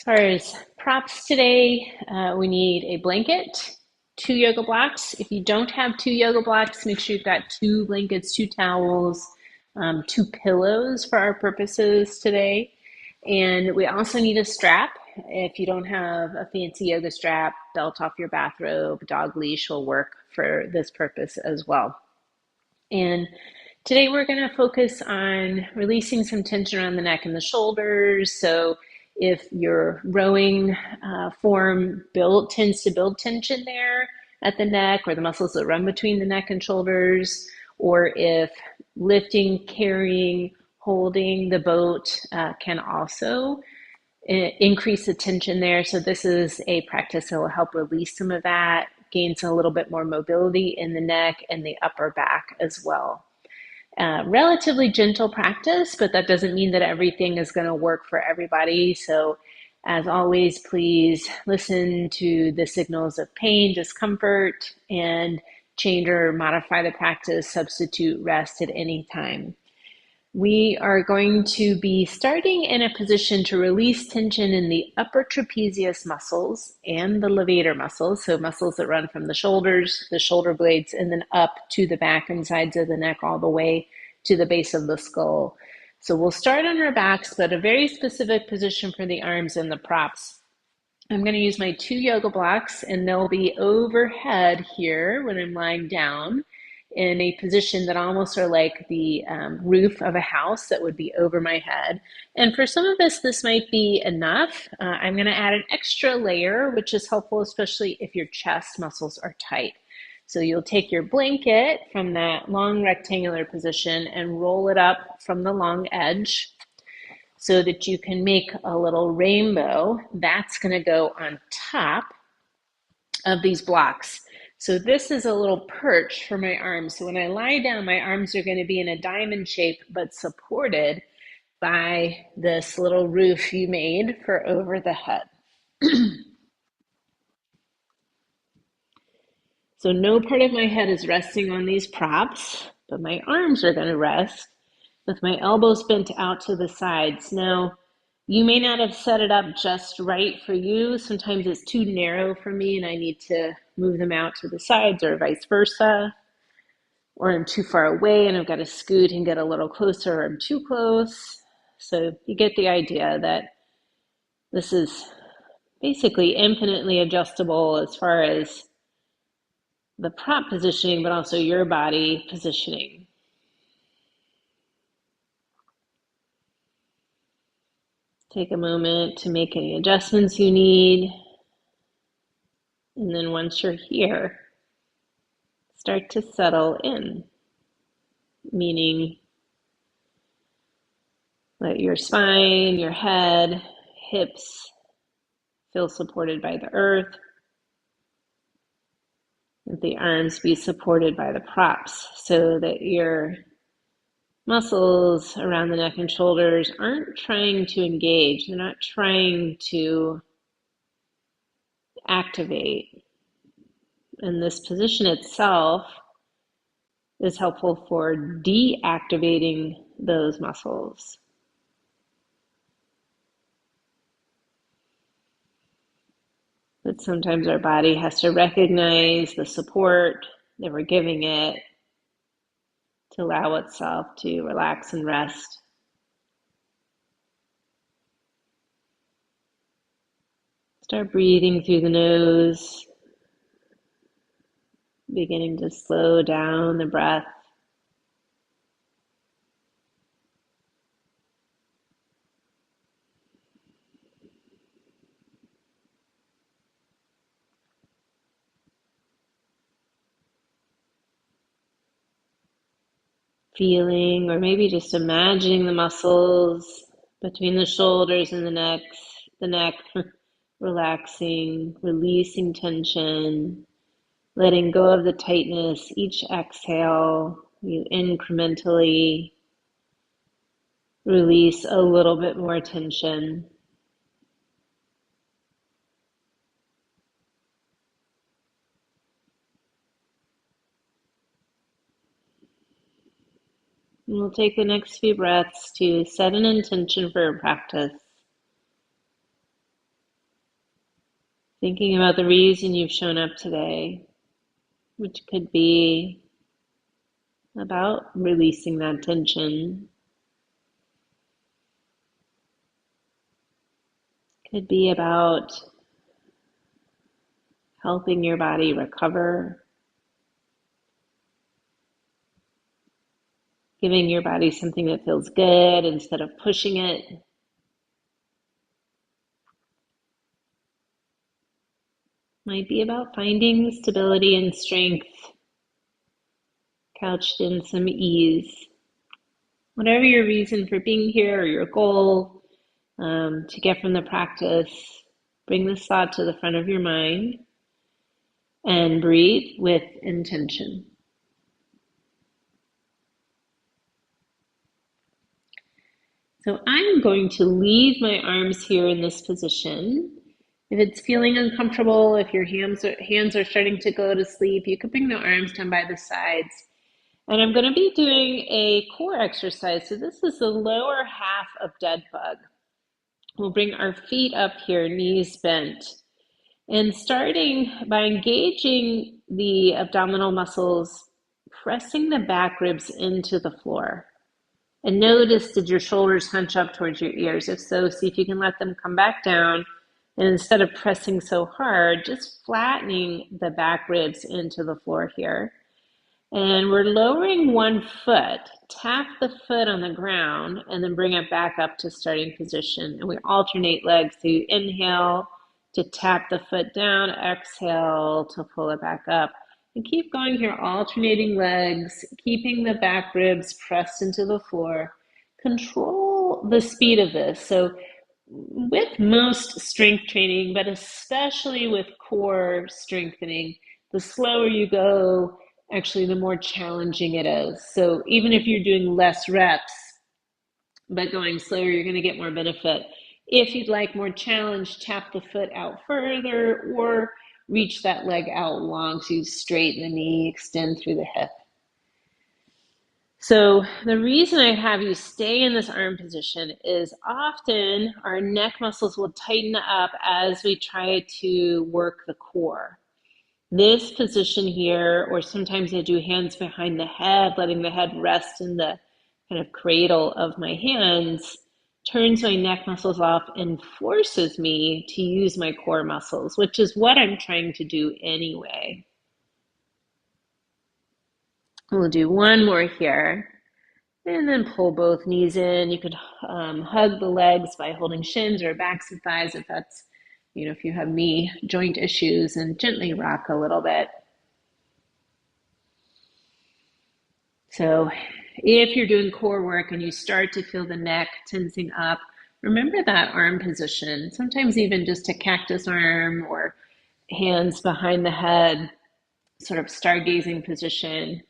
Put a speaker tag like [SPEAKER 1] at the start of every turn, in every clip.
[SPEAKER 1] As far as props today, we need a blanket, two yoga blocks. If you don't have two yoga blocks, make sure you've got two blankets, two towels, two pillows for our purposes today. And we also need a strap. If you don't have a fancy yoga strap, belt off your bathrobe, dog leash will work for this purpose as well. And today we're going to focus on releasing some tension around the neck and the shoulders. So if your rowing form tends to build tension there at the neck or the muscles that run between the neck and shoulders, or if lifting, carrying, holding the boat can also increase the tension there. So this is a practice that will help release some of that, gains a little bit more mobility in the neck and the upper back as well. Relatively gentle practice, but that doesn't mean that everything is going to work for everybody. So as always, please listen to the signals of pain, discomfort, and change or modify the practice, substitute rest at any time. We are going to be starting in a position to release tension in the upper trapezius muscles and the levator muscles, so muscles that run from the shoulders, the shoulder blades, and then up to the back and sides of the neck all the way to the base of the skull. So we'll start on our backs, but a very specific position for the arms and the props. I'm going to use my two yoga blocks, and they'll be overhead here when I'm lying down in a position that almost are like the roof of a house that would be over my head. And for some of us, this might be enough. I'm going to add an extra layer, which is helpful, especially if your chest muscles are tight. So you'll take your blanket from that long rectangular position and roll it up from the long edge so that you can make a little rainbow. That's going to go on top of these blocks. So this is a little perch for my arms. So when I lie down, my arms are going to be in a diamond shape, but supported by this little roof you made for over the head. So no part of my head is resting on these props, but my arms are going to rest with my elbows bent out to the sides. Now, you may not have set it up just right for you. Sometimes it's too narrow for me and I need to move them out to the sides or vice versa. Or I'm too far away and I've got to scoot and get a little closer, or I'm too close. So you get the idea that this is basically infinitely adjustable as far as the prop positioning, but also your body positioning. Take a moment to make any adjustments you need. And then once you're here, start to settle in, meaning let your spine, your head, hips feel supported by the earth. Let the arms be supported by the props so that your muscles around the neck and shoulders aren't trying to engage. They're not trying to activate. And this position itself is helpful for deactivating those muscles. But sometimes our body has to recognize the support that we're giving it to allow itself to relax and rest. Start breathing through the nose, beginning to slow down the breath. Feeling, or maybe just imagining the muscles between the shoulders and the neck relaxing, releasing tension, letting go of the tightness. Each exhale, you incrementally release a little bit more tension. And we'll take the next few breaths to set an intention for a practice. Thinking about the reason you've shown up today, which could be about releasing that tension, could be about helping your body recover, giving your body something that feels good instead of pushing it. Might be about finding stability and strength couched in some ease. Whatever your reason for being here or your goal to get from the practice, bring this thought to the front of your mind and breathe with intention. So I'm going to leave my arms here in this position. If it's feeling uncomfortable, if your hands are starting to go to sleep, you can bring the arms down by the sides. And I'm going to be doing a core exercise. So this is the lower half of dead bug. We'll bring our feet up here, knees bent. And starting by engaging the abdominal muscles, pressing the back ribs into the floor. And notice, did your shoulders hunch up towards your ears? If so, see if you can let them come back down. And instead of pressing so hard, just flattening the back ribs into the floor here. And we're lowering one foot, tap the foot on the ground, and then bring it back up to starting position. And we alternate legs. So you inhale to tap the foot down, exhale to pull it back up. And keep going here, alternating legs, keeping the back ribs pressed into the floor. Control the speed of this. So with most strength training, but especially with core strengthening, the slower you go, actually, the more challenging it is. So even if you're doing less reps, but going slower, you're going to get more benefit. If you'd like more challenge, tap the foot out further or reach that leg out long so you straighten the knee, extend through the hip. So the reason I have you stay in this arm position is often our neck muscles will tighten up as we try to work the core. This position here, or sometimes I do hands behind the head, letting the head rest in the kind of cradle of my hands, turns my neck muscles off and forces me to use my core muscles, which is what I'm trying to do anyway. We'll do one more here. And then pull both knees in. You could hug the legs by holding shins or backs and thighs if that's, if you have knee joint issues, and gently rock a little bit. So if you're doing core work and you start to feel the neck tensing up, remember that arm position. Sometimes even just a cactus arm or hands behind the head, sort of stargazing position,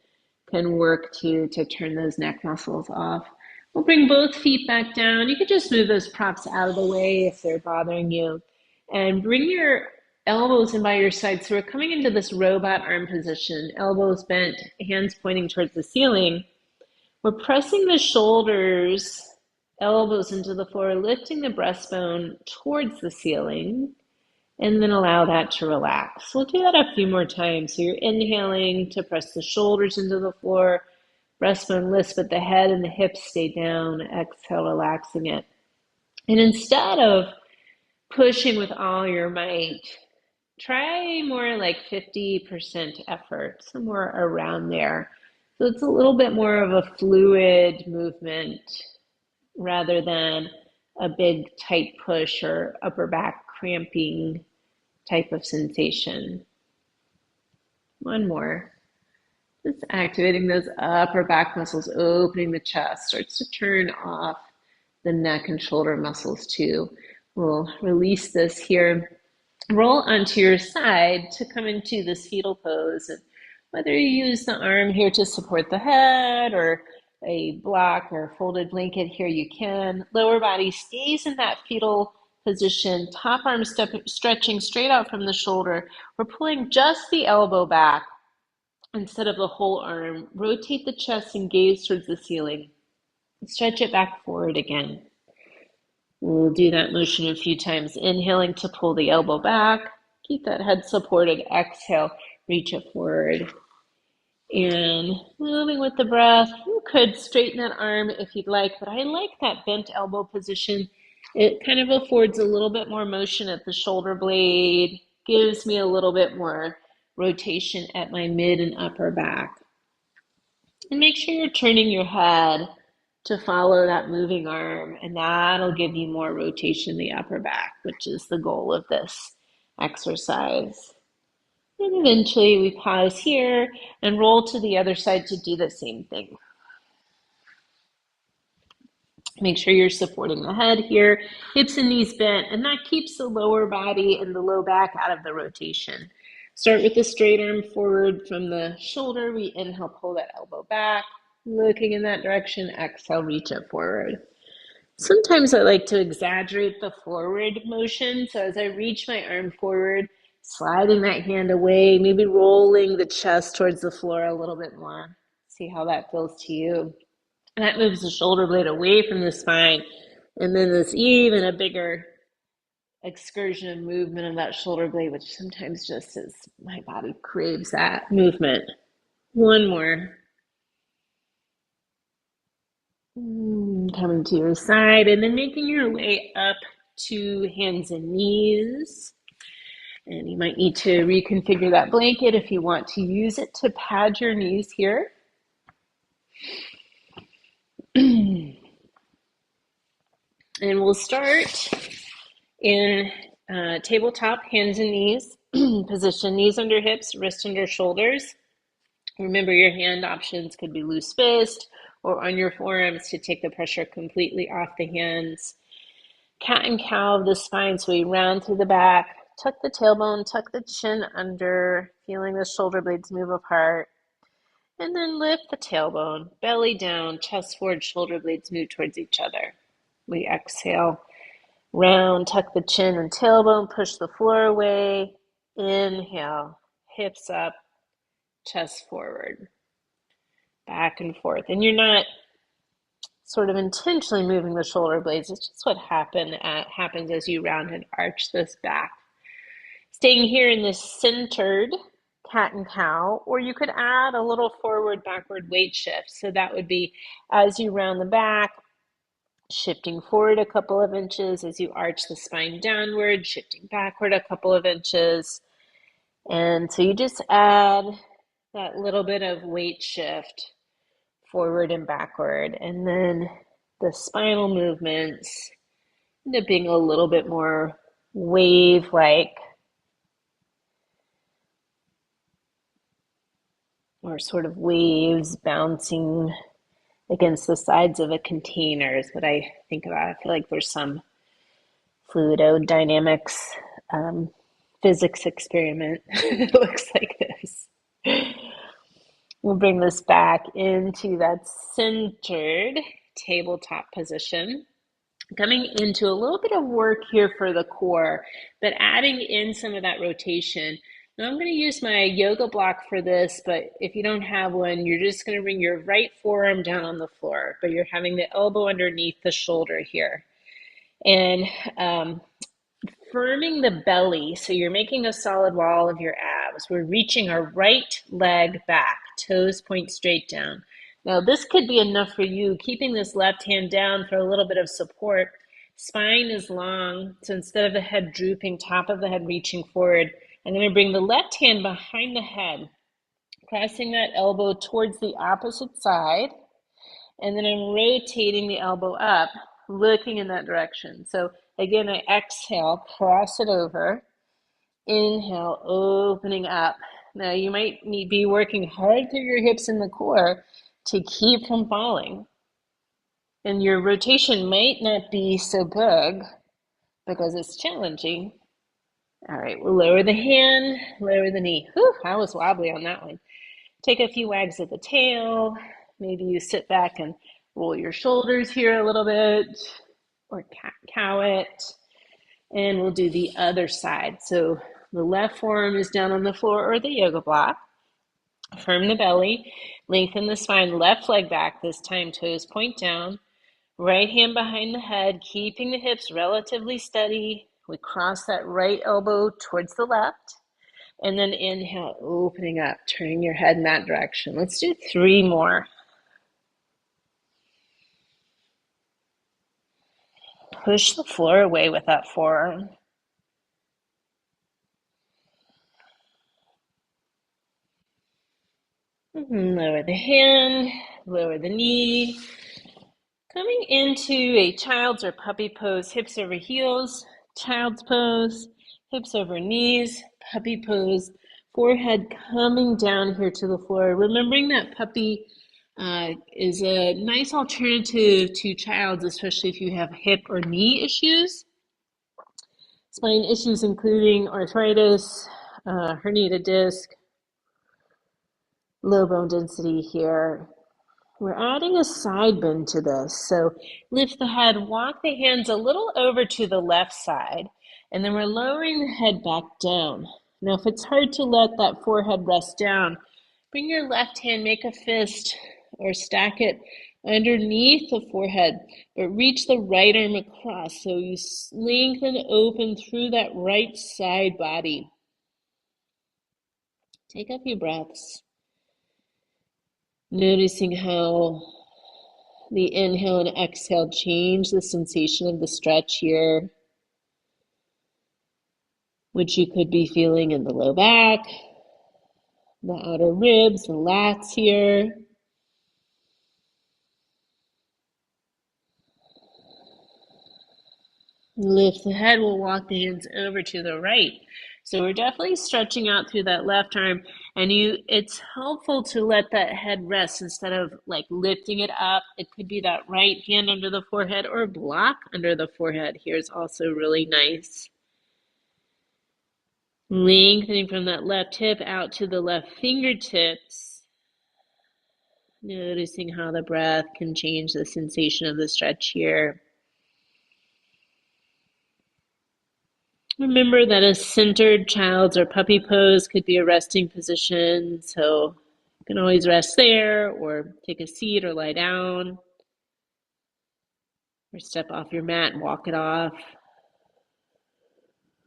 [SPEAKER 1] can work to turn those neck muscles off. We'll bring both feet back down. You could just move those props out of the way if they're bothering you. And bring your elbows in by your side. So we're coming into this robot arm position, elbows bent, hands pointing towards the ceiling. We're pressing the shoulders, elbows into the floor, lifting the breastbone towards the ceiling, and then allow that to relax. We'll do that a few more times. So you're inhaling to press the shoulders into the floor, breastbone lifts, but the head and the hips stay down. Exhale, relaxing it. And instead of pushing with all your might, try more like 50% effort, somewhere around there. So it's a little bit more of a fluid movement rather than a big tight push or upper back cramping type of sensation. One more. Just activating those upper back muscles, opening the chest, starts to turn off the neck and shoulder muscles too. We'll release this here. Roll onto your side to come into this fetal pose. And whether you use the arm here to support the head or a block or folded blanket here, you can. Lower body stays in that fetal position, top arm stretching straight out from the shoulder. We're pulling just the elbow back instead of the whole arm. Rotate the chest and gaze towards the ceiling. Stretch it back forward again. We'll do that motion a few times. Inhaling to pull the elbow back. Keep that head supported. Exhale, reach it forward. And moving with the breath, you could straighten that arm if you'd like, but I like that bent elbow position. It kind of affords a little bit more motion at the shoulder blade, gives me a little bit more rotation at my mid and upper back. And make sure you're turning your head to follow that moving arm, and that'll give you more rotation in the upper back, which is the goal of this exercise. And eventually we pause here and roll to the other side to do the same thing. Make sure you're supporting the head here, hips and knees bent, and that keeps the lower body and the low back out of the rotation. Start with the straight arm forward from the shoulder. We inhale, pull that elbow back, looking in that direction. Exhale, reach it forward. Sometimes I like to exaggerate the forward motion. So as I reach my arm forward, sliding that hand away, maybe rolling the chest towards the floor a little bit more. See how that feels to you. And that moves the shoulder blade away from the spine. And then there's even a bigger excursion of movement of that shoulder blade, which sometimes just is, my body craves that movement. One more. Coming to your side and then making your way up to hands and knees. And you might need to reconfigure that blanket if you want to use it to pad your knees here. And we'll start in tabletop, hands and knees. Position knees under hips, wrists under shoulders. Remember, your hand options could be loose fist or on your forearms to take the pressure completely off the hands. Cat and cow of the spine, so we round through the back, tuck the tailbone, tuck the chin under, feeling the shoulder blades move apart. And then lift the tailbone, belly down, chest forward, shoulder blades move towards each other. We exhale, round, tuck the chin and tailbone, push the floor away. Inhale, hips up, chest forward, back and forth. And you're not sort of intentionally moving the shoulder blades. It's just what happens as you round and arch this back. Staying here in this centered cat and cow, or you could add a little forward backward weight shift. So that would be as you round the back, shifting forward a couple of inches as you arch the spine downward, shifting backward a couple of inches. And so you just add that little bit of weight shift forward and backward. And then the spinal movements end up being a little bit more wave-like, or sort of waves bouncing against the sides of a container is what I think about. I feel like there's some fluidodynamics physics experiment that looks like this. We'll bring this back into that centered tabletop position. Coming into a little bit of work here for the core, but adding in some of that rotation. Now I'm going to use my yoga block for this, but if you don't have one, you're just going to bring your right forearm down on the floor, but you're having the elbow underneath the shoulder here. And firming the belly, so you're making a solid wall of your abs. We're reaching our right leg back, toes point straight down. Now this could be enough for you, keeping this left hand down for a little bit of support. Spine is long, so instead of the head drooping, top of the head reaching forward, I'm going to bring the left hand behind the head, pressing that elbow towards the opposite side, and then I'm rotating the elbow up, looking in that direction. So again, I exhale, cross it over, inhale, opening up. Now you might be working hard through your hips and the core to keep from falling. And your rotation might not be so big because it's challenging. All right, we'll lower the hand, lower the knee. Whew, I was wobbly on that one. Take a few wags at the tail. Maybe you sit back and roll your shoulders here a little bit, or cat-cow it. And we'll do the other side. So the left forearm is down on the floor or the yoga block. Firm the belly, lengthen the spine, left leg back this time, toes point down. Right hand behind the head, keeping the hips relatively steady. We cross that right elbow towards the left. And then inhale, opening up, turning your head in that direction. Let's do 3 more. Push the floor away with that forearm. Lower the hand, lower the knee. Coming into a child's or puppy pose, hips over heels, child's pose, hips over knees, puppy pose, forehead coming down here to the floor. Remembering that puppy is a nice alternative to child's, especially if you have hip or knee issues. Spine issues including arthritis, herniated disc, low bone density here. We're adding a side bend to this. So lift the head, walk the hands a little over to the left side, and then we're lowering the head back down. Now, if it's hard to let that forehead rest down, bring your left hand, make a fist, or stack it underneath the forehead, but reach the right arm across. So you lengthen open through that right side body. Take a few breaths. Noticing how the inhale and exhale change the sensation of the stretch here, which you could be feeling in the low back, the outer ribs, the lats here. Lift the head, we'll walk the hands over to the right. So we're definitely stretching out through that left arm, and it's helpful to let that head rest instead of like lifting it up. It could be that right hand under the forehead or block under the forehead. Here's also really nice. Lengthening from that left hip out to the left fingertips. Noticing how the breath can change the sensation of the stretch here. Remember that a centered child's or puppy pose could be a resting position, so you can always rest there or take a seat or lie down or step off your mat and walk it off.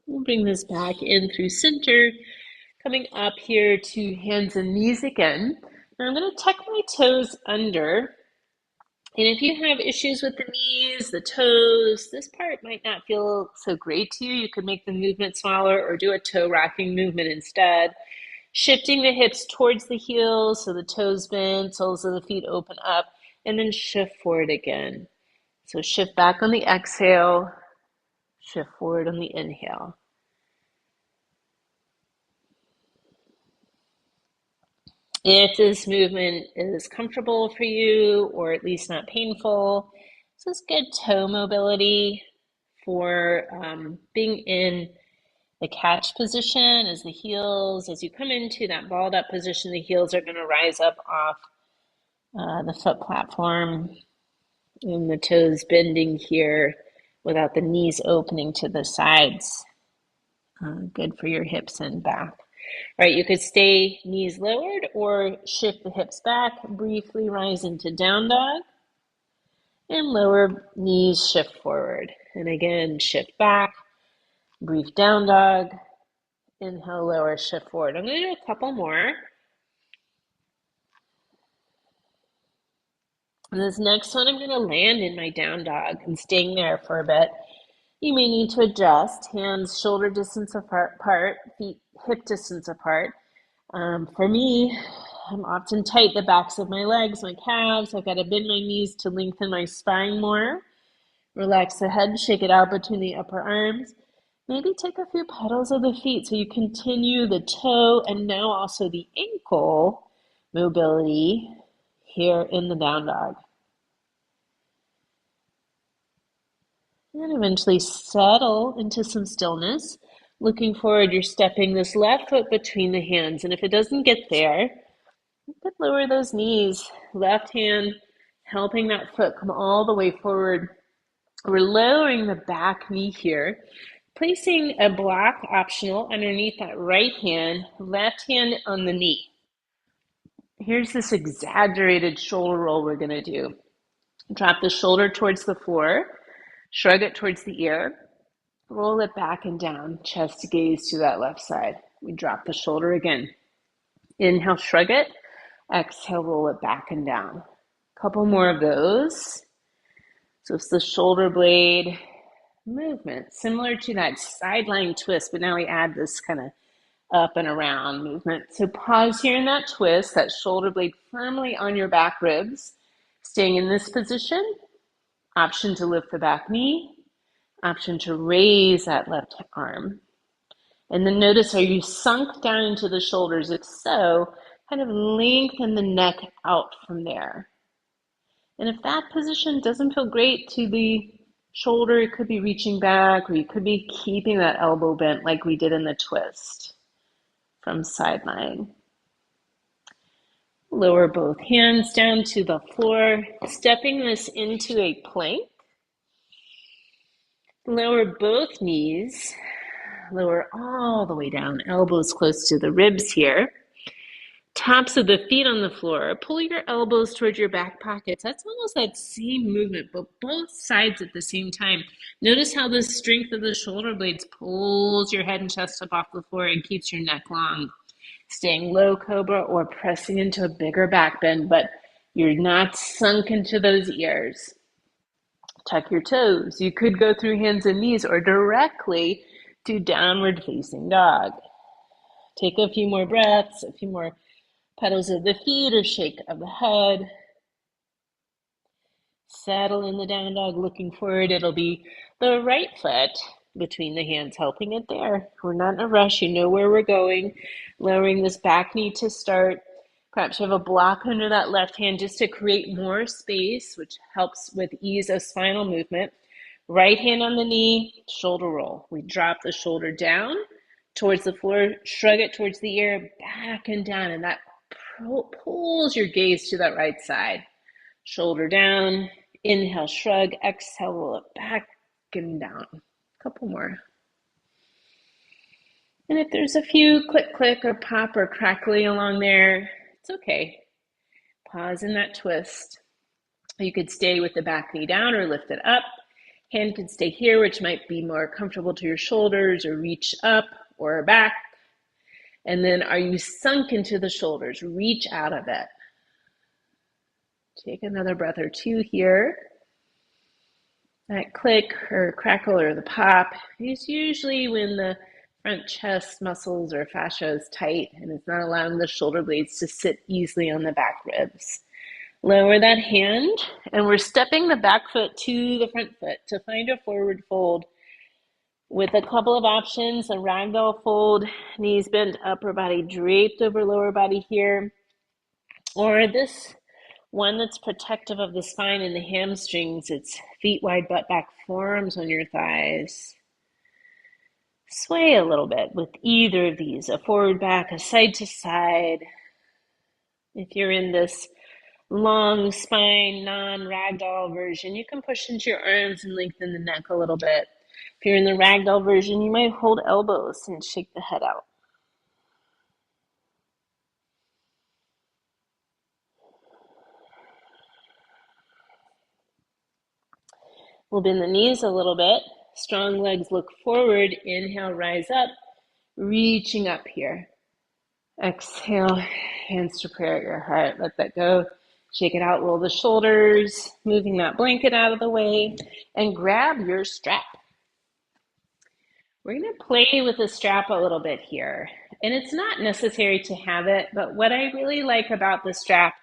[SPEAKER 1] We'll bring this back in through center, coming up here to hands and knees again. Now I'm going to tuck my toes under. And if you have issues with the knees, the toes, this part might not feel so great to you. You could make the movement smaller or do a toe rocking movement instead. Shifting the hips towards the heels so the toes bend, soles of the feet open up, and then shift forward again. So shift back on the exhale, shift forward on the inhale. If this movement is comfortable for you, or at least not painful, this is good toe mobility for being in the catch position as as you come into that balled up position, the heels are going to rise up off the foot platform and the toes bending here without the knees opening to the sides. Good for your hips and back. All right, you could stay knees lowered or shift the hips back, briefly rise into down dog, and lower knees shift forward. And again, shift back, brief down dog, inhale, lower, shift forward. I'm going to do a couple more. And this next one, I'm going to land in my down dog and staying there for a bit. You may need to adjust, hands shoulder distance apart, feet hip distance apart. For me, I'm often tight the backs of my legs, my calves. I've got to bend my knees to lengthen my spine more. Relax the head, shake it out between the upper arms. Maybe take a few pedals of the feet so you continue the toe and now also the ankle mobility here in the down dog. And eventually settle into some stillness. Looking forward, you're stepping this left foot between the hands. And if it doesn't get there, you could lower those knees. Left hand helping that foot come all the way forward. We're lowering the back knee here. Placing a block optional underneath that right hand, left hand on the knee. Here's this exaggerated shoulder roll we're going to do. Drop the shoulder towards the floor. Shrug it towards the ear. Roll it back and down, chest gaze to that left side. We drop the shoulder again. Inhale, shrug it. Exhale, roll it back and down. Couple more of those. So it's the shoulder blade movement, similar to that side lying twist, but now we add this kind of up and around movement. So pause here in that twist, that shoulder blade firmly on your back ribs, staying in this position. Option to lift the back knee, option to raise that left arm. And then notice, are you sunk down into the shoulders? If so, kind of lengthen the neck out from there. And if that position doesn't feel great to the shoulder, it could be reaching back, or you could be keeping that elbow bent like we did in the twist from sideline. Lower both hands down to the floor, stepping this into a plank. Lower both knees, lower all the way down, elbows close to the ribs here. Tops of the feet on the floor. Pull your elbows towards your back pockets. That's almost that same movement, but both sides at the same time. Notice how the strength of the shoulder blades pulls your head and chest up off the floor and keeps your neck long. Staying low cobra or pressing into a bigger back bend, but you're not sunk into those ears. Tuck your toes. You could go through hands and knees or directly to downward facing dog. Take a few more breaths, a few more petals of the feet or shake of the head. Settle in the down dog, looking forward. It'll be the right foot between the hands, helping it there. We're not in a rush. You know where we're going. Lowering this back knee to start. Perhaps you have a block under that left hand just to create more space, which helps with ease of spinal movement. Right hand on the knee, shoulder roll. We drop the shoulder down towards the floor, shrug it towards the ear, back and down, and that pulls your gaze to that right side. Shoulder down, inhale, shrug, exhale, roll it back and down. A couple more. And if there's a few click or pop or crackly along there, it's okay. Pause in that twist. You could stay with the back knee down or lift it up. Hand could stay here, which might be more comfortable to your shoulders, or reach up or back. And then are you sunk into the shoulders? Reach out of it. Take another breath or two here. That click or crackle or the pop is usually when the front chest muscles or fascia is tight and it's not allowing the shoulder blades to sit easily on the back ribs. Lower that hand, and we're stepping the back foot to the front foot to find a forward fold with a couple of options: a ragdoll fold, knees bent, upper body draped over lower body here, or this one that's protective of the spine and the hamstrings. It's feet wide, butt back, forearms on your thighs. Sway a little bit with either of these, a forward back, a side to side. If you're in this long spine, non-ragdoll version, you can push into your arms and lengthen the neck a little bit. If you're in the ragdoll version, you might hold elbows and shake the head out. We'll bend the knees a little bit. Strong legs look forward. Inhale, rise up, reaching up here. Exhale, hands to prayer at your heart. Let that go. Shake it out, roll the shoulders, moving that blanket out of the way, and grab your strap. We're going to play with the strap a little bit here. And it's not necessary to have it, but what I really like about the strap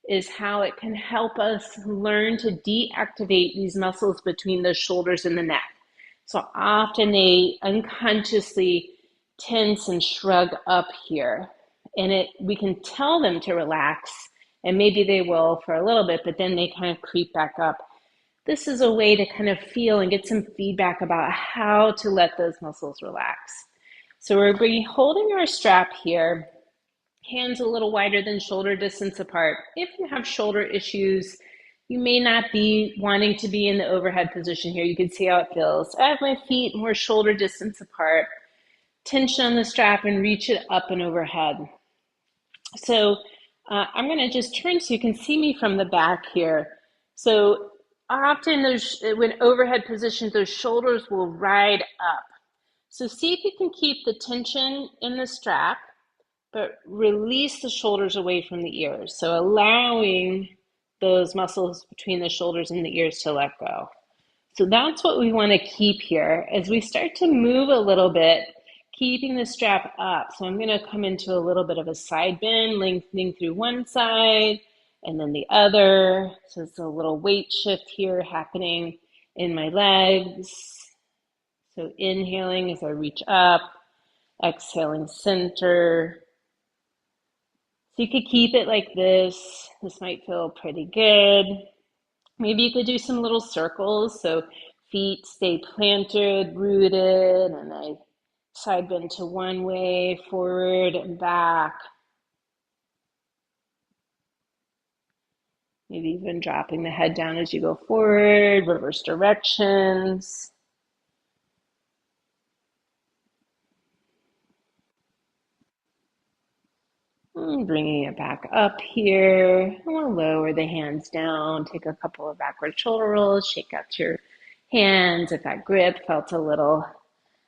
[SPEAKER 1] is how it can help us learn to deactivate these muscles between the shoulders and the neck. So often they unconsciously tense and shrug up here, and we can tell them to relax, and maybe they will for a little bit, but then they kind of creep back up. This is a way to kind of feel and get some feedback about how to let those muscles relax. So we're holding our strap here, hands a little wider than shoulder distance apart. If you have shoulder issues, you may not be wanting to be in the overhead position here. You can see how it feels. I have my feet more shoulder distance apart. Tension on the strap and reach it up and overhead. So I'm going to just turn so you can see me from the back here. So often those, when overhead positions, those shoulders will ride up. So see if you can keep the tension in the strap, but release the shoulders away from the ears. So allowing those muscles between the shoulders and the ears to let go. So that's what we want to keep here as we start to move a little bit, keeping the strap up. So I'm going to come into a little bit of a side bend, lengthening through one side and then the other. So it's a little weight shift here happening in my legs. So inhaling as I reach up, exhaling center. So you could keep it like this. This might feel pretty good. Maybe you could do some little circles. So feet stay planted, rooted, and I side bend to one way, forward and back. Maybe even dropping the head down as you go forward, reverse directions. Bringing it back up here. I want to lower the hands down. Take a couple of backward shoulder rolls. Shake out your hands if that grip felt a little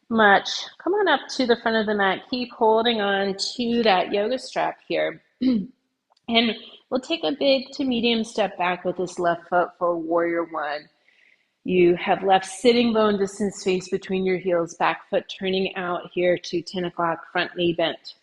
[SPEAKER 1] much. Come on up to the front of the mat. Keep holding on to that yoga strap here. And we'll take a big to medium step back with this left foot for warrior one. You have left sitting bone distance space between your heels, back foot turning out here to 10 o'clock, front knee bent.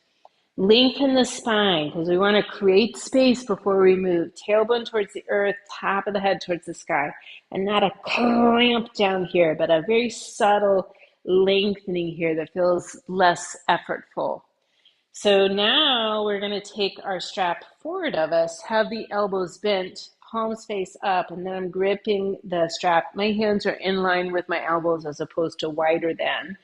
[SPEAKER 1] Lengthen the spine because we want to create space before we move. Tailbone towards the earth, top of the head towards the sky. And not a clamp down here, but a very subtle lengthening here that feels less effortful. So now we're going to take our strap forward of us, have the elbows bent, palms face up, and then I'm gripping the strap. My hands are in line with my elbows as opposed to wider than.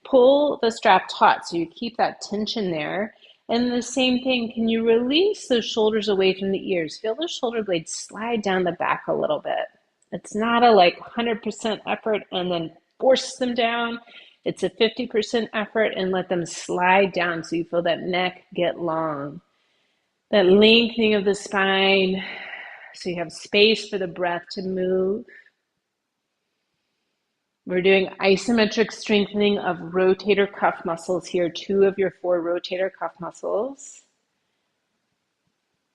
[SPEAKER 1] Pull the strap taut so you keep that tension there. And the same thing, can you release those shoulders away from the ears? Feel the shoulder blades slide down the back a little bit. It's not a 100% effort and then force them down. It's a 50% effort and let them slide down so you feel that neck get long. That lengthening of the spine so you have space for the breath to move. We're doing isometric strengthening of rotator cuff muscles here, 2 of your 4 rotator cuff muscles.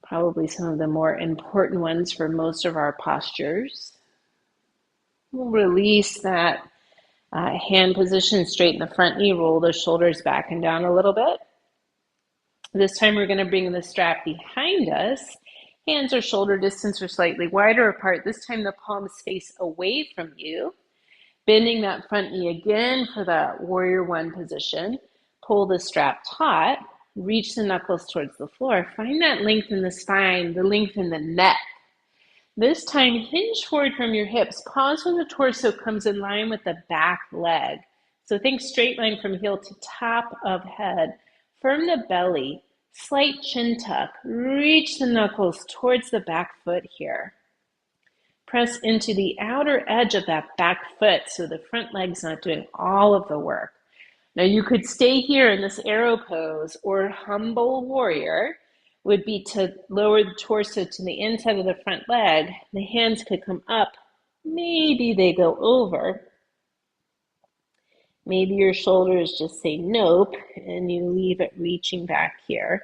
[SPEAKER 1] Probably some of the more important ones for most of our postures. We'll release that hand position, straighten the front knee, roll the shoulders back and down a little bit. This time we're going to bring the strap behind us. Hands are shoulder distance or slightly wider apart. This time the palms face away from you. Bending that front knee again for that warrior one position. Pull the strap taut. Reach the knuckles towards the floor. Find that length in the spine, the length in the neck. This time, hinge forward from your hips. Pause when the torso comes in line with the back leg. So think straight line from heel to top of head. Firm the belly. Slight chin tuck. Reach the knuckles towards the back foot here. Press into the outer edge of that back foot so the front leg's not doing all of the work. Now you could stay here in this arrow pose, or humble warrior would be to lower the torso to the inside of the front leg. The hands could come up. Maybe they go over. Maybe your shoulders just say nope and you leave it reaching back here.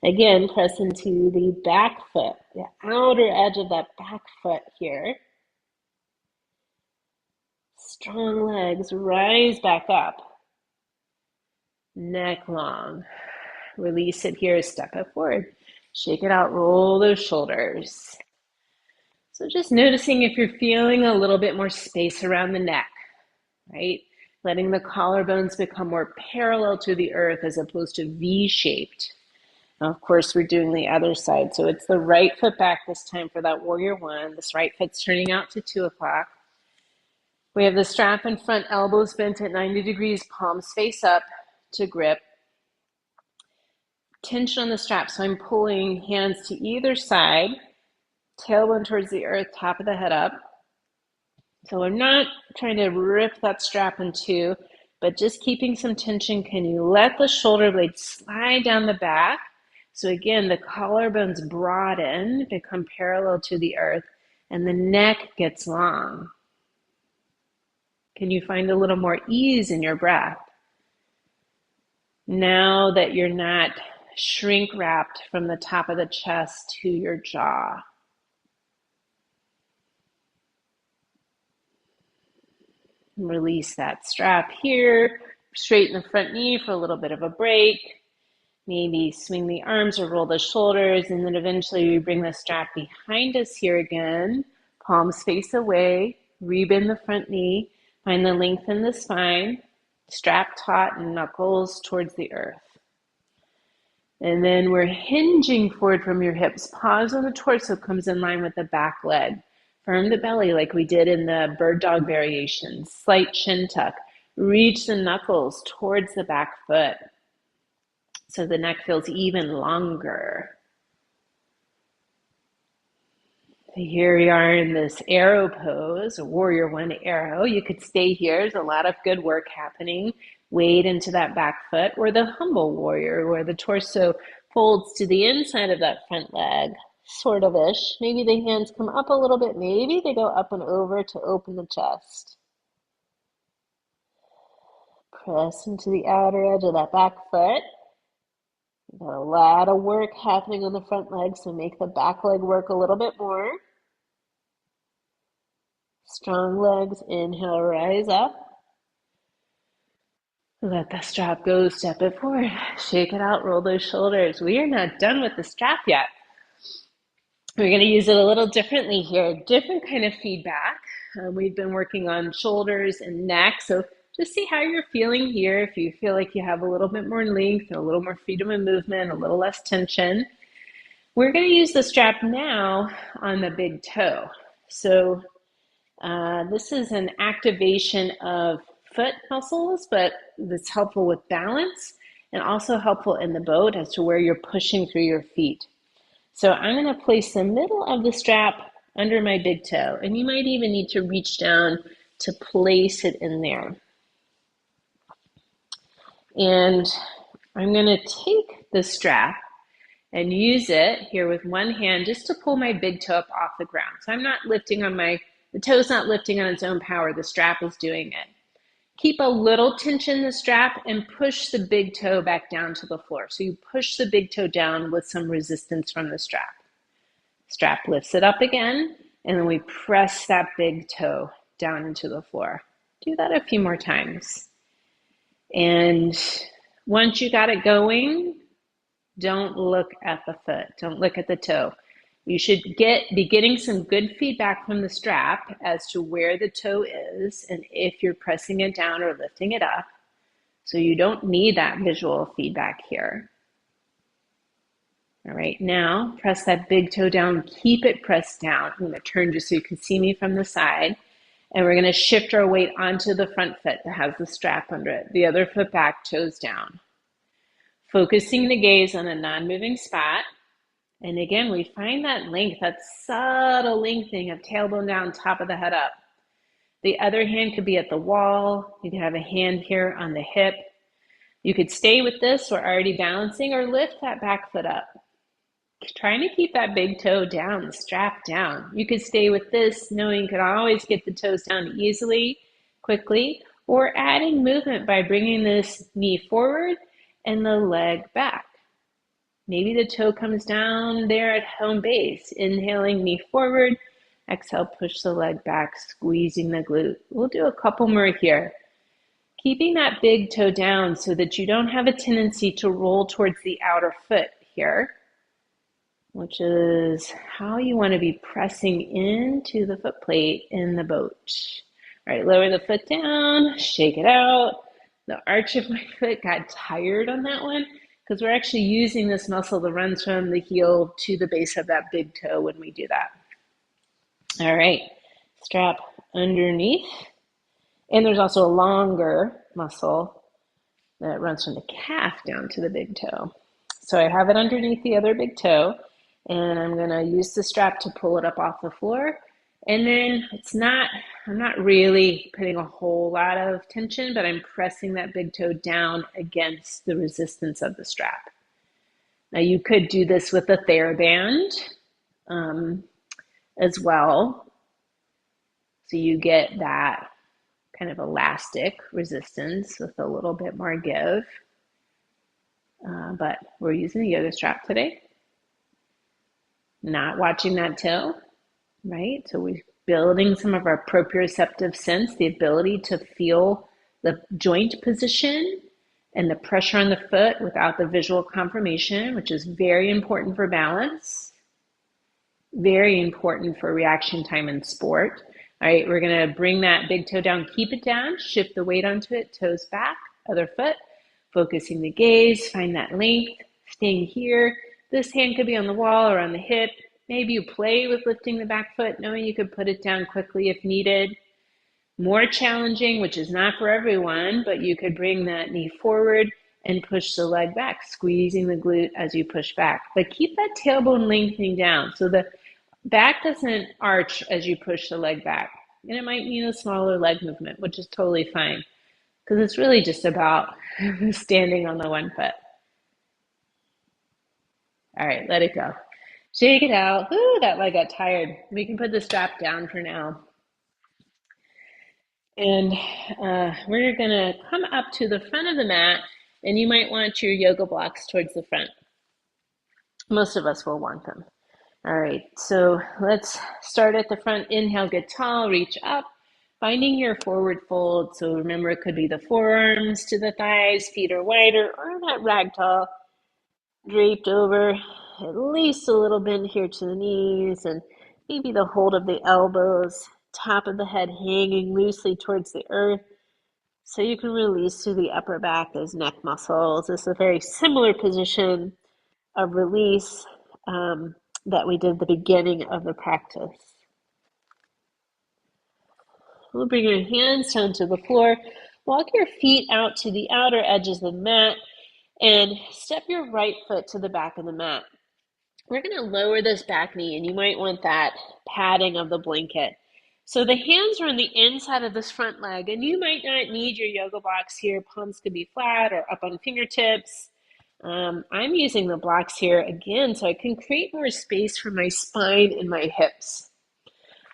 [SPEAKER 1] Again, press into the back foot, the outer edge of that back foot here. Strong legs, rise back up. Neck long. Release it here, step it forward. Shake it out, roll those shoulders. So just noticing if you're feeling a little bit more space around the neck, right? Letting the collarbones become more parallel to the earth as opposed to V-shaped. Now, of course, we're doing the other side. So it's the right foot back this time for that warrior one. This right foot's turning out to 2 o'clock. We have the strap in front, elbows bent at 90 degrees, palms face up to grip. Tension on the strap, so I'm pulling hands to either side, tailbone towards the earth, top of the head up. So I'm not trying to rip that strap in two, but just keeping some tension. Can you let the shoulder blades slide down the back? So again, the collarbones broaden, become parallel to the earth. and the neck gets long. Can you find a little more ease in your breath now that you're not shrink wrapped from the top of the chest to your jaw? Release that strap here. Straighten the front knee for a little bit of a break. Maybe swing the arms or roll the shoulders, and then eventually we bring the strap behind us here again. Palms face away. Rebend the front knee. Find the length in the spine. Strap taut and knuckles towards the earth. And then we're hinging forward from your hips. Pause on the torso comes in line with the back leg. Firm the belly like we did in the bird dog variation. Slight chin tuck. Reach the knuckles towards the back foot so the neck feels even longer. So here we are in this arrow pose, warrior one arrow. You could stay here. There's a lot of good work happening. Wade into that back foot, or the humble warrior, where the torso folds to the inside of that front leg, sort of ish. Maybe the hands come up a little bit. Maybe they go up and over to open the chest. Press into the outer edge of that back foot. Got a lot of work happening on the front leg, so make the back leg work a little bit more. Strong legs, inhale, rise up. Let the strap go, step it forward, shake it out, roll those shoulders. We are not done with the strap yet. We're going to use it a little differently here, different kind of feedback. We've been working on shoulders and neck, so just see how you're feeling here. If you feel like you have a little bit more length, a little more freedom of movement, a little less tension. We're going to use the strap now on the big toe. So this is an activation of foot muscles, but it's helpful with balance and also helpful in the boat as to where you're pushing through your feet. So I'm going to place the middle of the strap under my big toe, and you might even need to reach down to place it in there. And I'm going to take the strap and use it here with one hand just to pull my big toe up off the ground. So I'm not lifting on the toe's not lifting on its own power, the strap is doing it. Keep a little tension in the strap and push the big toe back down to the floor. So you push the big toe down with some resistance from the strap. Strap lifts it up again, and then we press that big toe down into the floor. Do that a few more times. And once you got it going, don't look at the foot. Don't look at the toe. You should be getting some good feedback from the strap as to where the toe is and if you're pressing it down or lifting it up. So you don't need that visual feedback here. All right, now press that big toe down. Keep it pressed down. I'm going to turn just so you can see me from the side. And we're going to shift our weight onto the front foot that has the strap under it. The other foot back, toes down. Focusing the gaze on a non-moving spot. And again, we find that length, that subtle lengthening of tailbone down, top of the head up. The other hand could be at the wall. You could have a hand here on the hip. You could stay with this or already balancing, or lift that back foot up. Trying to keep that big toe down, the strap down. You could stay with this, knowing you could always get the toes down easily, quickly, or adding movement by bringing this knee forward and the leg back. Maybe the toe comes down there at home base. Inhaling, knee forward. Exhale, push the leg back, squeezing the glute. We'll do a couple more here. Keeping that big toe down so that you don't have a tendency to roll towards the outer foot here, which is how you want to be pressing into the foot plate in the boat. All right, lower the foot down, shake it out. The arch of my foot got tired on that one because we're actually using this muscle that runs from the heel to the base of that big toe when we do that. All right, strap underneath. And there's also a longer muscle that runs from the calf down to the big toe. So I have it underneath the other big toe, and I'm going to use the strap to pull it up off the floor. And then I'm not really putting a whole lot of tension, but I'm pressing that big toe down against the resistance of the strap. Now you could do this with a TheraBand. as well. So you get that kind of elastic resistance with a little bit more give. But we're using a yoga strap today, not watching that toe, right? So we're building some of our proprioceptive sense, the ability to feel the joint position and the pressure on the foot without the visual confirmation, which is very important for balance, very important for reaction time in sport. All right, we're gonna bring that big toe down, keep it down, shift the weight onto it, toes back, other foot, focusing the gaze, find that length, staying here. This hand could be on the wall or on the hip. Maybe you play with lifting the back foot, knowing you could put it down quickly if needed. More challenging, which is not for everyone, but you could bring that knee forward and push the leg back, squeezing the glute as you push back. But keep that tailbone lengthening down so the back doesn't arch as you push the leg back. And it might mean a smaller leg movement, which is totally fine because it's really just about standing on the one foot. All right, let it go. Shake it out. Ooh, that leg got tired. We can put the strap down for now. And we're going to come up to the front of the mat, and you might want your yoga blocks towards the front. Most of us will want them. All right, so let's start at the front. Inhale, get tall, reach up, finding your forward fold. So remember, it could be the forearms to the thighs, feet are wider, or that ragdoll draped over at least a little bit here to the knees, and maybe the hold of the elbows, top of the head hanging loosely towards the earth. So you can release through the upper back, those neck muscles. This is a very similar position of release that we did at the beginning of the practice. We'll bring your hands down to the floor. Walk your feet out to the outer edges of the mat and step your right foot to the back of the mat. We're going to lower this back knee, and you might want that padding of the blanket. So the hands are on the inside of this front leg, and you might not need your yoga blocks here. Palms could be flat or up on fingertips. I'm using the blocks here again so I can create more space for my spine and my hips.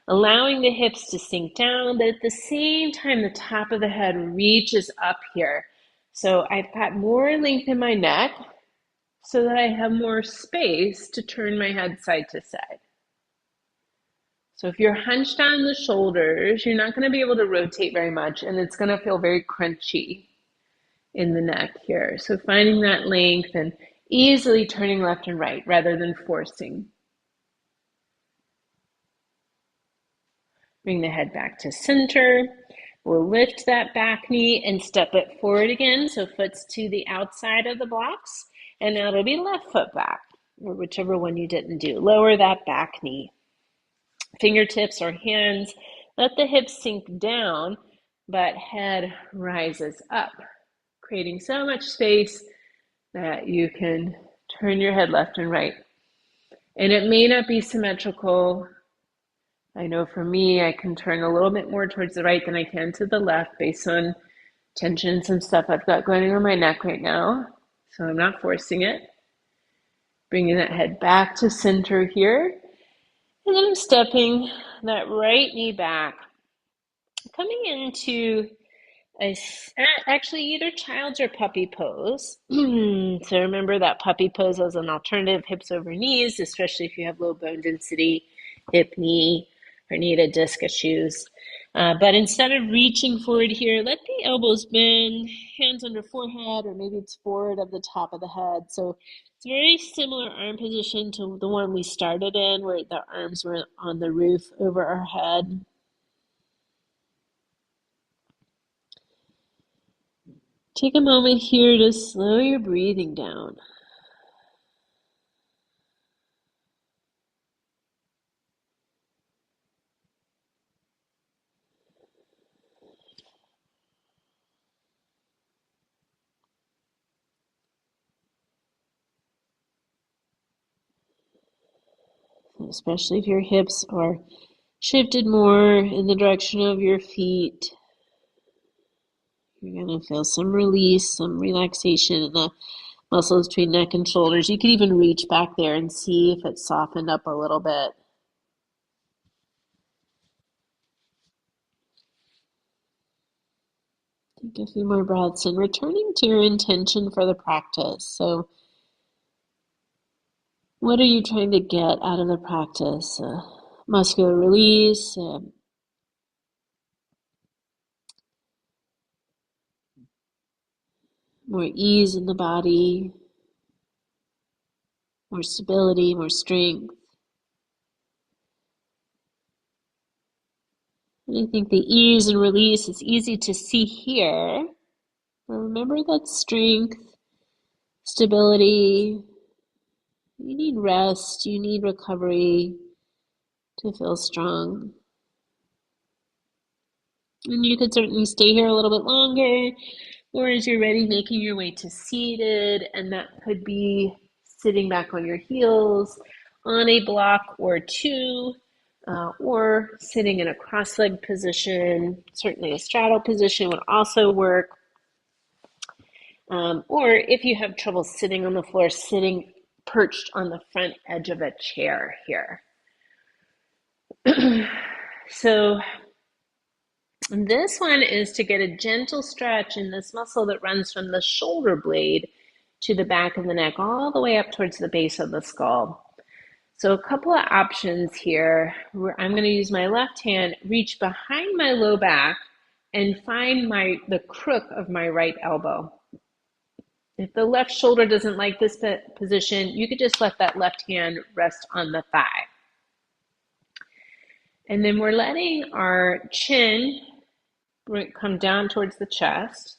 [SPEAKER 1] Allowing the hips to sink down, but at the same time, the top of the head reaches up here. So I've got more length in my neck so that I have more space to turn my head side to side. So if you're hunched on the shoulders, you're not going to be able to rotate very much, and it's going to feel very crunchy in the neck here. So finding that length and easily turning left and right rather than forcing. Bring the head back to center. We'll lift that back knee and step it forward again. So foot's to the outside of the blocks. And now it'll be left foot back, or whichever one you didn't do. Lower that back knee. Fingertips or hands, let the hips sink down, but head rises up, creating so much space that you can turn your head left and right. And it may not be symmetrical. I know for me, I can turn a little bit more towards the right than I can to the left based on tension and some stuff I've got going on my neck right now. So I'm not forcing it. Bringing that head back to center here. And then I'm stepping that right knee back. Coming into actually either child's or puppy pose. So remember that puppy pose as an alternative, hips over knees, especially if you have low bone density, hip, knee, herniated disc issues. But instead of reaching forward here, let the elbows bend, hands under forehead, or maybe it's forward of the top of the head. So it's a very similar arm position to the one we started in, where the arms were on the roof over our head. Take a moment here to slow your breathing down. Especially if your hips are shifted more in the direction of your feet. You're going to feel some release, some relaxation in the muscles between neck and shoulders. You can even reach back there and see if it's softened up a little bit. Take a few more breaths and returning to your intention for the practice. So, what are you trying to get out of the practice? Muscular release, more ease in the body, more stability, more strength. And I think the ease and release is easy to see here. But remember that strength, stability, you need rest, you need recovery to feel strong. And you could certainly stay here a little bit longer, or as you're ready, making your way to seated, and that could be sitting back on your heels on a block or two, or sitting in a cross-legged position. Certainly a straddle position would also work. Or if you have trouble sitting on the floor, sitting perched on the front edge of a chair here. So this one is to get a gentle stretch in this muscle that runs from the shoulder blade to the back of the neck, all the way up towards the base of the skull. So a couple of options here. I'm going to use my left hand, reach behind my low back, and find the crook of my right elbow. If the left shoulder doesn't like this position, you could just let that left hand rest on the thigh. And then we're letting our chin come down towards the chest,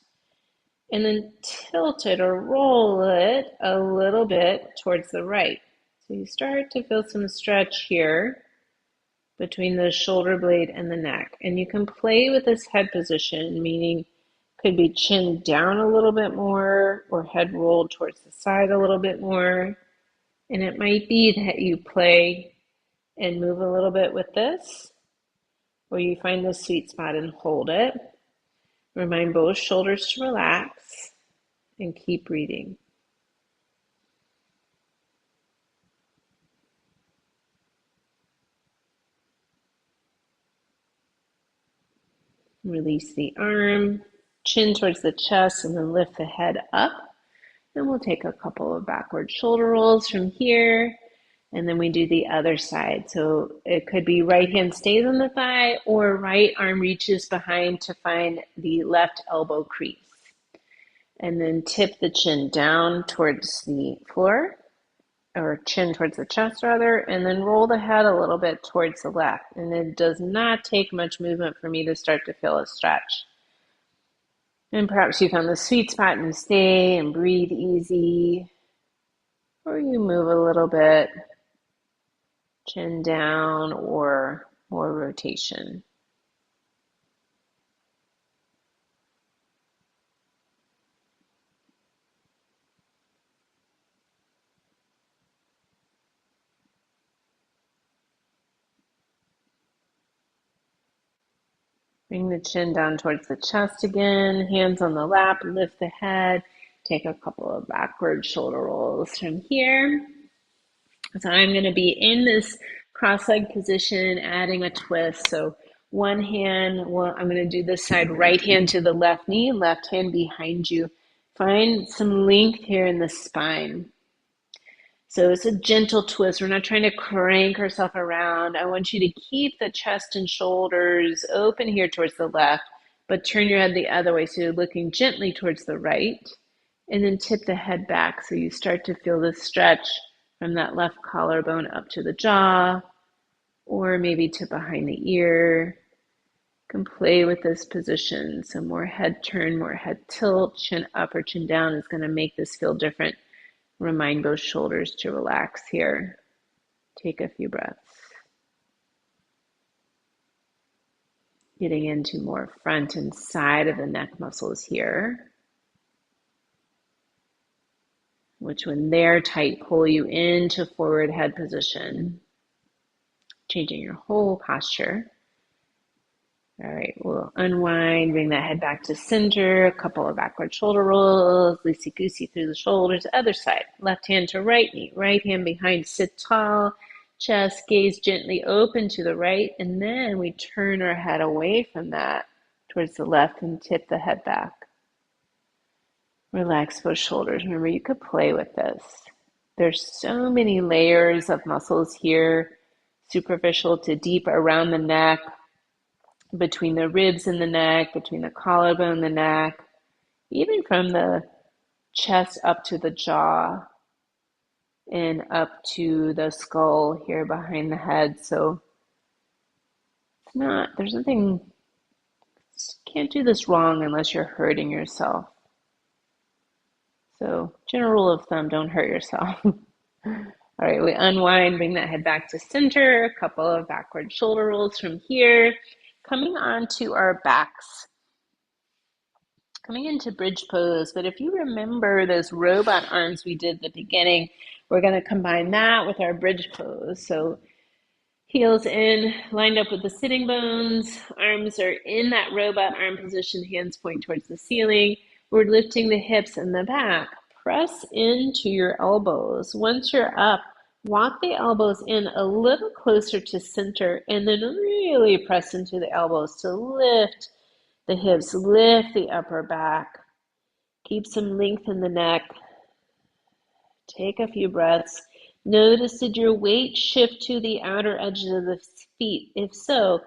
[SPEAKER 1] and then tilt it or roll it a little bit towards the right. So you start to feel some stretch here between the shoulder blade and the neck. And you can play with this head position, meaning could be chin down a little bit more or head rolled towards the side a little bit more. And it might be that you play and move a little bit with this, or you find the sweet spot and hold it. Remind both shoulders to relax and keep breathing. Release the arm, chin towards the chest, and then lift the head up. Then we'll take a couple of backward shoulder rolls from here, and then we do the other side. So it could be right hand stays on the thigh, or right arm reaches behind to find the left elbow crease. And then tip the chin down towards the floor, or chin towards the chest rather, and then roll the head a little bit towards the left. And it does not take much movement for me to start to feel a stretch. And perhaps you found the sweet spot and stay and breathe easy, or you move a little bit, chin down, or more rotation. Bring the chin down towards the chest again, hands on the lap, lift the head, take a couple of backward shoulder rolls from here. So I'm going to be in this cross-legged position, adding a twist. So one hand, I'm going to do this side, right hand to the left knee, left hand behind you. Find some length here in the spine. So it's a gentle twist. We're not trying to crank ourselves around. I want you to keep the chest and shoulders open here towards the left, but turn your head the other way. So you're looking gently towards the right, and then tip the head back. So you start to feel the stretch from that left collarbone up to the jaw, or maybe to behind the ear. You can play with this position. So more head turn, more head tilt, chin up or chin down is going to make this feel different. Remind both shoulders to relax here. Take a few breaths. Getting into more front and side of the neck muscles here, which when they're tight, pull you into forward head position, changing your whole posture. All right, we'll unwind, bring that head back to center, a couple of backward shoulder rolls, loosey-goosey through the shoulders, other side, left hand to right knee, right hand behind, sit tall, chest, gaze gently open to the right, and then we turn our head away from that towards the left and tip the head back. Relax both shoulders. Remember, you could play with this. There's so many layers of muscles here, superficial to deep around the neck, between the ribs and the neck, between the collarbone and the neck, even from the chest up to the jaw and up to the skull here behind the head. So there's nothing, can't do this wrong unless you're hurting yourself. So general rule of thumb, don't hurt yourself. All right, we unwind, bring that head back to center, a couple of backward shoulder rolls from here, coming on to our backs, coming into bridge pose. But if you remember those robot arms we did at the beginning, we're going to combine that with our bridge pose. So heels in, lined up with the sitting bones, arms are in that robot arm position, hands point towards the ceiling. We're lifting the hips and the back. Press into your elbows. Once you're up, walk the elbows in a little closer to center and then really press into the elbows to lift the hips, lift the upper back. Keep some length in the neck. Take a few breaths. Notice, did your weight shift to the outer edges of the feet? If so,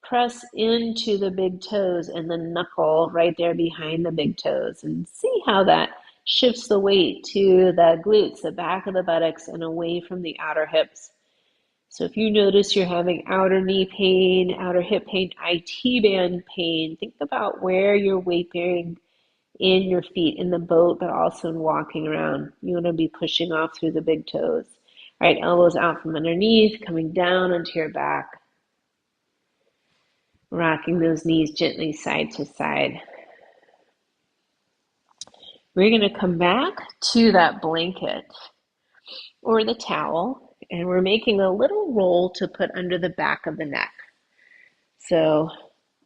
[SPEAKER 1] press into the big toes and the knuckle right there behind the big toes and see how that shifts the weight to the glutes, the back of the buttocks, and away from the outer hips. So if you notice you're having outer knee pain, outer hip pain, IT band pain, think about where your weight bearing in your feet, in the boat, but also in walking around. You want to be pushing off through the big toes. All right, elbows out from underneath, coming down onto your back. Rocking those knees gently side to side. We're going to come back to that blanket or the towel, and we're making a little roll to put under the back of the neck. So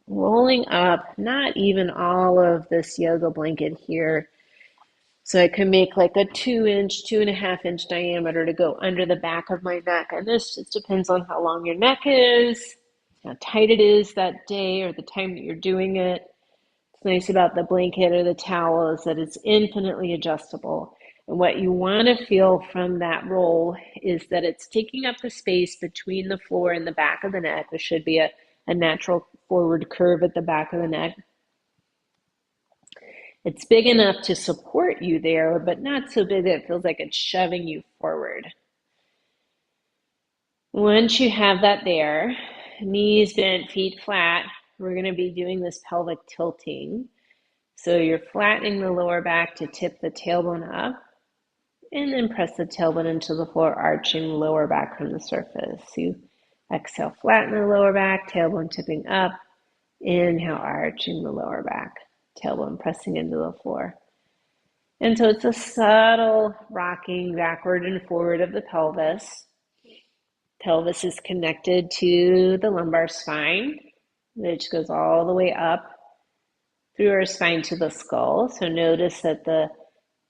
[SPEAKER 1] rolling up, not even all of this yoga blanket here. So I can make like a 2-inch, 2.5-inch diameter to go under the back of my neck. And this just depends on how long your neck is, how tight it is that day or the time that you're doing it. What's nice about the blanket or the towel is that it's infinitely adjustable. And what you want to feel from that roll is that it's taking up the space between the floor and the back of the neck. There should be a natural forward curve at the back of the neck. It's big enough to support you there, but not so big that it feels like it's shoving you forward. Once you have that there, knees bent, feet flat, we're going to be doing this pelvic tilting. So you're flattening the lower back to tip the tailbone up, and then press the tailbone into the floor, arching the lower back from the surface. So you exhale, flatten the lower back, tailbone tipping up. Inhale, arching the lower back, tailbone pressing into the floor. And so it's a subtle rocking backward and forward of the pelvis. Pelvis is connected to the lumbar spine, which goes all the way up through our spine to the skull. So notice that the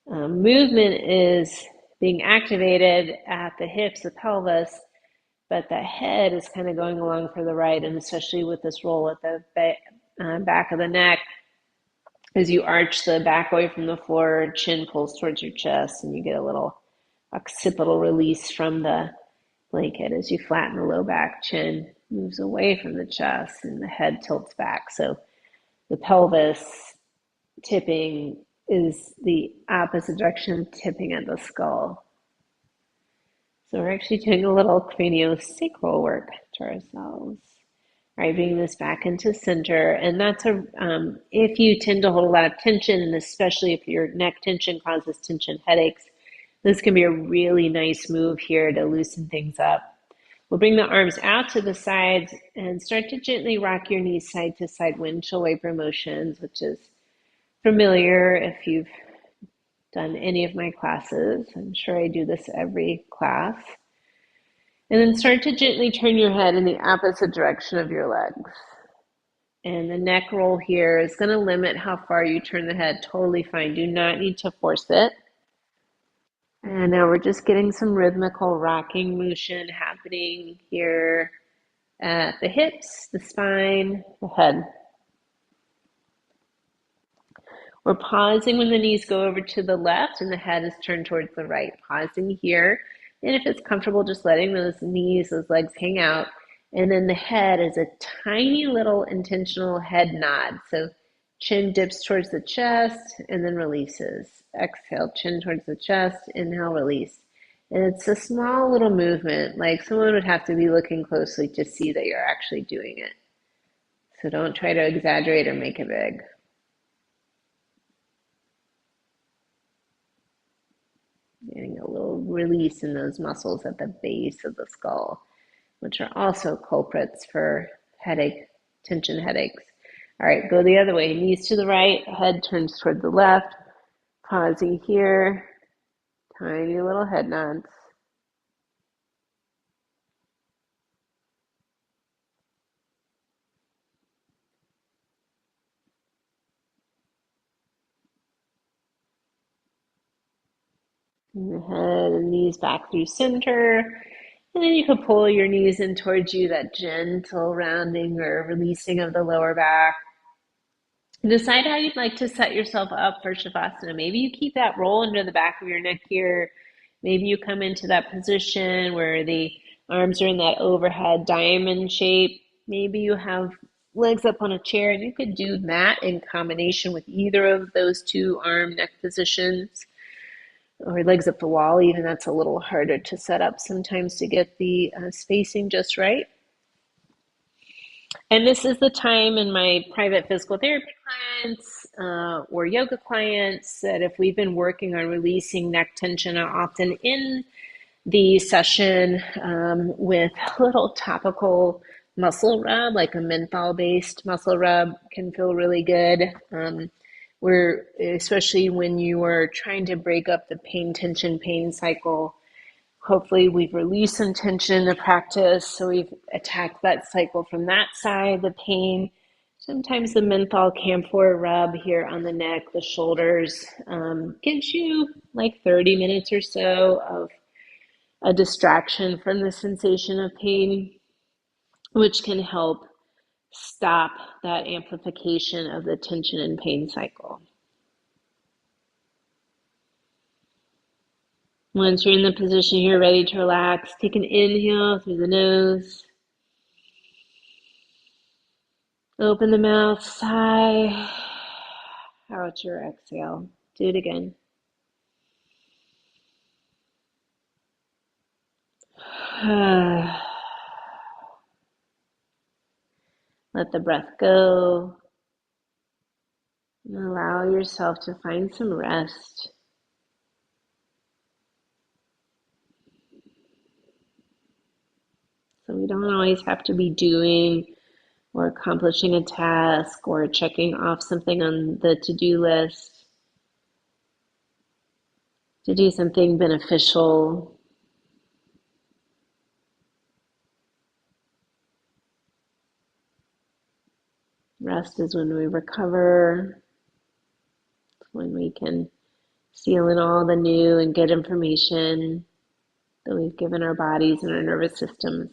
[SPEAKER 1] movement is being activated at the hips, the pelvis, but the head is kind of going along for the right, and especially with this roll at the back of the neck, as you arch the back away from the floor, chin pulls towards your chest, and you get a little occipital release from the blanket as you flatten the low back, chin moves away from the chest, and the head tilts back. So the pelvis tipping is the opposite direction, tipping at the skull. So we're actually doing a little craniosacral work to ourselves. All right, bringing this back into center. And that's if you tend to hold a lot of tension, and especially if your neck tension causes tension headaches, this can be a really nice move here to loosen things up. We'll bring the arms out to the sides and start to gently rock your knees side to side, windshield wiper motions, which is familiar if you've done any of my classes. I'm sure I do this every class. And then start to gently turn your head in the opposite direction of your legs. And the neck roll here is going to limit how far you turn the head. Totally fine. Do not need to force it. And now we're just getting some rhythmical rocking motion happening here at the hips, the spine, the head. We're pausing when the knees go over to the left and the head is turned towards the right. Pausing here. And if it's comfortable, just letting those knees, those legs hang out. And then the head is a tiny little intentional head nod. So chin dips towards the chest and then releases. Exhale, chin towards the chest, inhale, release. And it's a small little movement, like someone would have to be looking closely to see that you're actually doing it. So don't try to exaggerate or make it big. Getting a little release in those muscles at the base of the skull, which are also culprits for headache, tension headaches. All right, go the other way. Knees to the right, head turns toward the left. Pausing here, tiny little head nods. And the head and knees back through center. And then you can pull your knees in towards you, that gentle rounding or releasing of the lower back. Decide how you'd like to set yourself up for Shavasana. Maybe you keep that roll under the back of your neck here. Maybe you come into that position where the arms are in that overhead diamond shape. Maybe you have legs up on a chair, and you could do that in combination with either of those two arm neck positions, or legs up the wall. Even that's a little harder to set up sometimes to get the spacing just right. And this is the time in my private physical therapy clients or yoga clients that if we've been working on releasing neck tension, I often in the session with a little topical muscle rub, like a menthol-based muscle rub, can feel really good. Where especially when you are trying to break up the pain tension pain cycle, hopefully we've released some tension in the practice, so we've attacked that cycle from that side, the pain. Sometimes the menthol camphor rub here on the neck, the shoulders, gives you like 30 minutes or so of a distraction from the sensation of pain, which can help stop that amplification of the tension and pain cycle. Once you're in the position you're ready to relax, take an inhale through the nose. Open the mouth, sigh out your exhale. Do it again. Let the breath go and allow yourself to find some rest. So we don't always have to be doing or accomplishing a task or checking off something on the to-do list to do something beneficial. Rest is when we recover, when we can seal in all the new and good information that we've given our bodies and our nervous systems.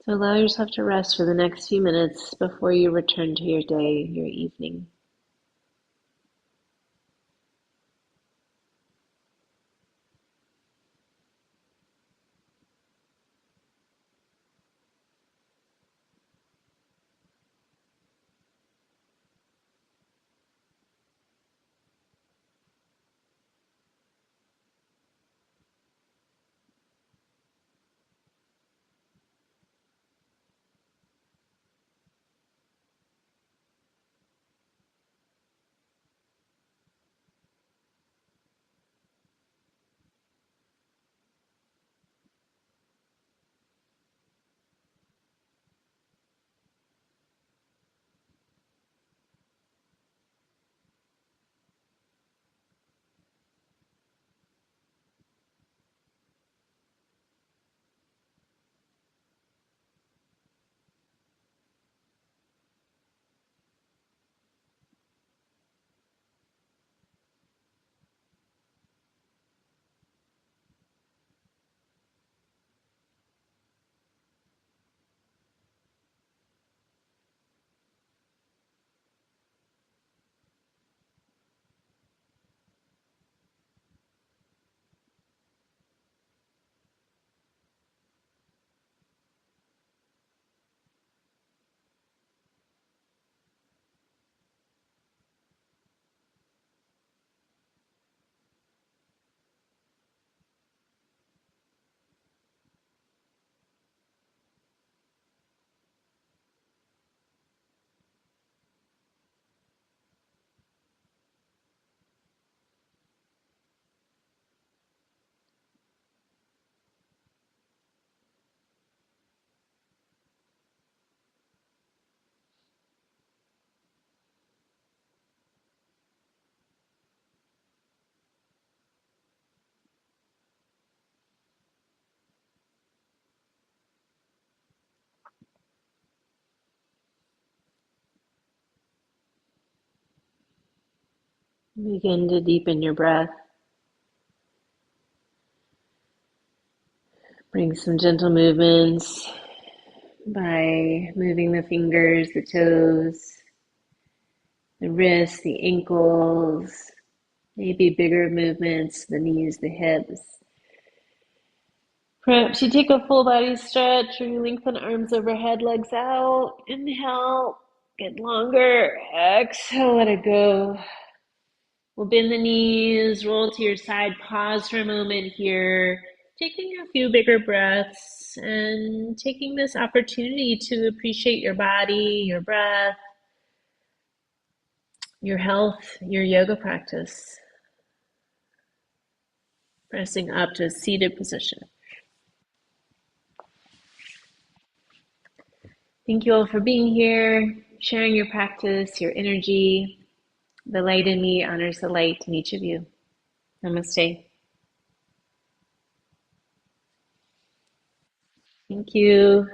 [SPEAKER 1] So allow yourself to rest for the next few minutes before you return to your day, your evening. Begin to deepen your breath. Bring some gentle movements by moving the fingers, the toes, the wrists, the ankles, maybe bigger movements, the knees, the hips. Perhaps you take a full body stretch or you lengthen arms overhead, legs out. Inhale, get longer. Exhale, let it go. We'll bend the knees, roll to your side, pause for a moment here, taking a few bigger breaths and taking this opportunity to appreciate your body, your breath, your health, your yoga practice. Pressing up to a seated position. Thank you all for being here, sharing your practice, your energy. The light in me honors the light in each of you. Namaste. Thank you.